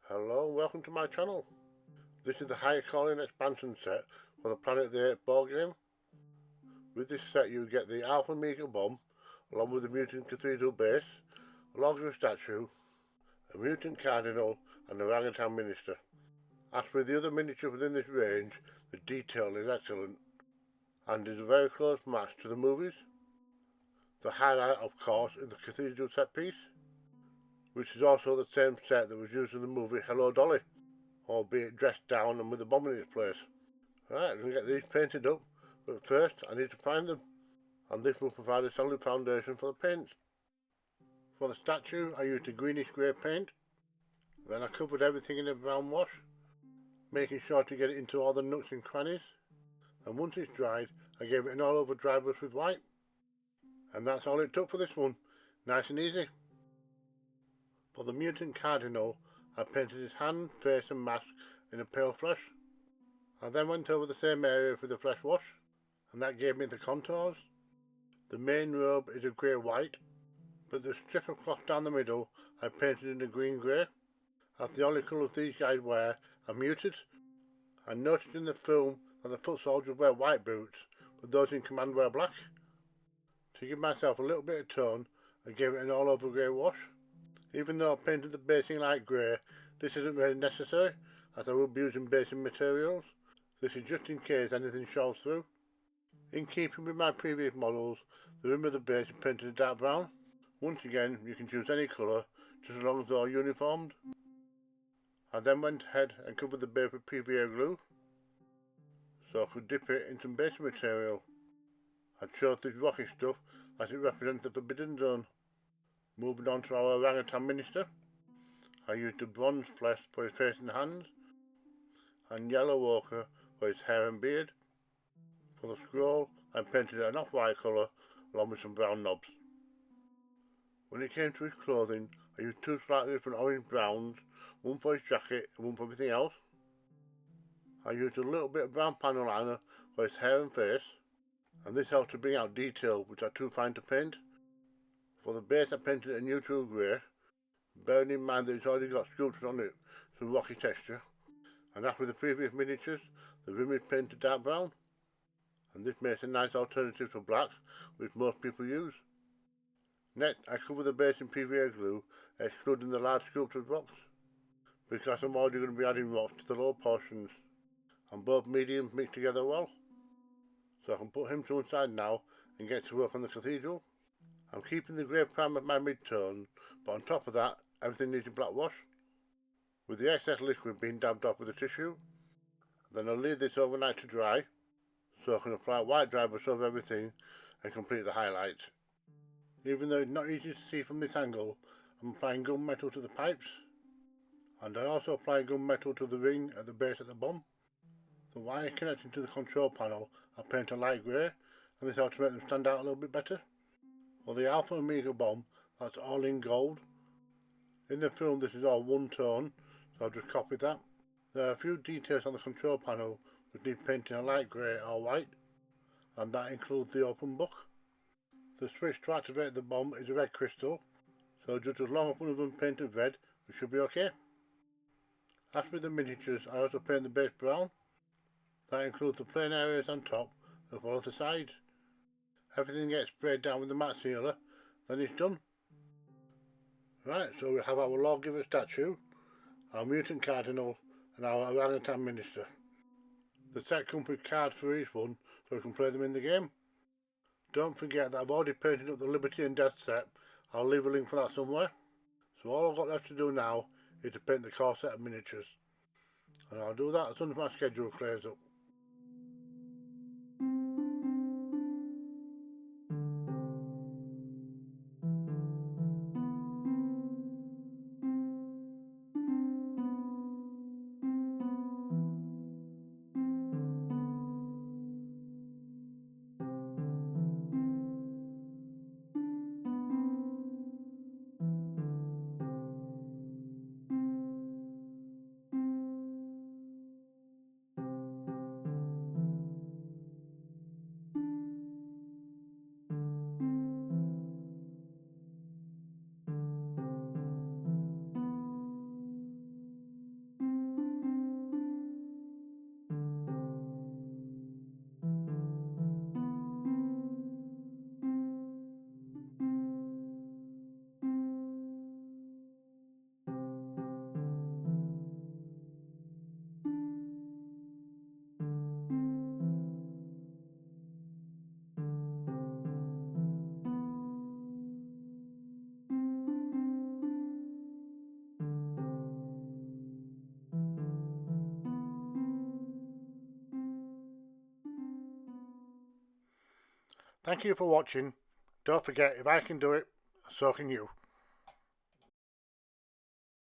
Hello and welcome to my channel. This is the Higher Calling expansion set for the Planet of the Apes board game. With this set you get the Alpha Omega bomb along with the mutant cathedral base, a logger statue, a mutant cardinal and a orangutan minister. As with the other miniatures within this range, the detail is excellent and is a very close match to the movies. The highlight of course is the cathedral set piece, which is also the same set that was used in the movie Hello Dolly, albeit dressed down and with a bomb in its place. Right, I'm going to get these painted up, but first I need to prime them, and this will provide a solid foundation for the paints. For the statue I used a greenish grey paint, then I covered everything in a brown wash, making sure to get it into all the nooks and crannies, and once it's dried I gave it an all over dry brush with white. And that's all it took for this one, nice and easy. For the mutant cardinal I painted his hand, face and mask in a pale flesh. I then went over the same area with a fresh wash, and that gave me the contours. The main robe is a grey-white, but the strip of cloth down the middle I painted in a green-grey, as the only colours these guys wear are muted. I noticed in the film that the foot soldiers wear white boots, but those in command wear black. To give myself a little bit of tone, I gave it an all-over grey wash. Even though I painted the base in light grey, this isn't really necessary, as I will be using basing materials. This is just in case anything shows through. In keeping with my previous models, the rim of the base is painted a dark brown. Once again, you can choose any colour, just as long as they're all uniformed. I then went ahead and covered the base with PVA glue, so I could dip it in some basing material. I chose this rocky stuff as it represents the Forbidden Zone. Moving on to our orangutan minister, I used the bronze flesh for his face and hands, and yellow ochre for his hair and beard. For the scroll, I painted it an off-white colour along with some brown knobs. When it came to his clothing, I used two slightly different orange browns, one for his jacket and one for everything else. I used a little bit of brown panel liner for his hair and face, and this helped to bring out detail which are too fine to paint. For the base I painted a neutral grey, bearing in mind that it's already got sculptures on it, some rocky texture, and as with the previous miniatures, the rim is painted dark brown, and this makes a nice alternative to black, which most people use. Next, I cover the base in PVA glue, excluding the large sculpted rocks, because I'm already going to be adding rocks to the lower portions, and both mediums mix together well. So I can put him to one side now and get to work on the cathedral. I'm keeping the grey prime at my mid-tone, but on top of that, everything needs a black wash, with the excess liquid being dabbed off with a tissue. Then I'll leave this overnight to dry, so I can apply white dry brush over everything and complete the highlights. Even though it's not easy to see from this angle, I'm applying gunmetal to the pipes, and I also apply gunmetal to the ring at the base of the bomb. The wire connecting to the control panel I paint a light grey, and this helps to make them stand out a little bit better. For the Alpha Omega bomb, that's all in gold. In the film this is all one tone, so I've just copied that. There are a few details on the control panel which need painting a light grey or white, and that includes the open book. The switch to activate the bomb is a red crystal, so just as long as one of them painted red, we should be okay. As with the miniatures, I also paint the base brown. That includes the plain areas on top as well as the sides. Everything gets sprayed down with the matte sealer, then it's done. Right, so we have our lawgiver statue, our mutant cardinal and our orangutan minister. The set comes with cards for each one, so we can play them in the game. Don't forget that I've already painted up the Liberty and Death set. I'll leave a link for that somewhere. So all I've got left to do now is to paint the core set of miniatures, and I'll do that as soon as my schedule clears up. Thank you for watching. Don't forget, if I can do it, so can you.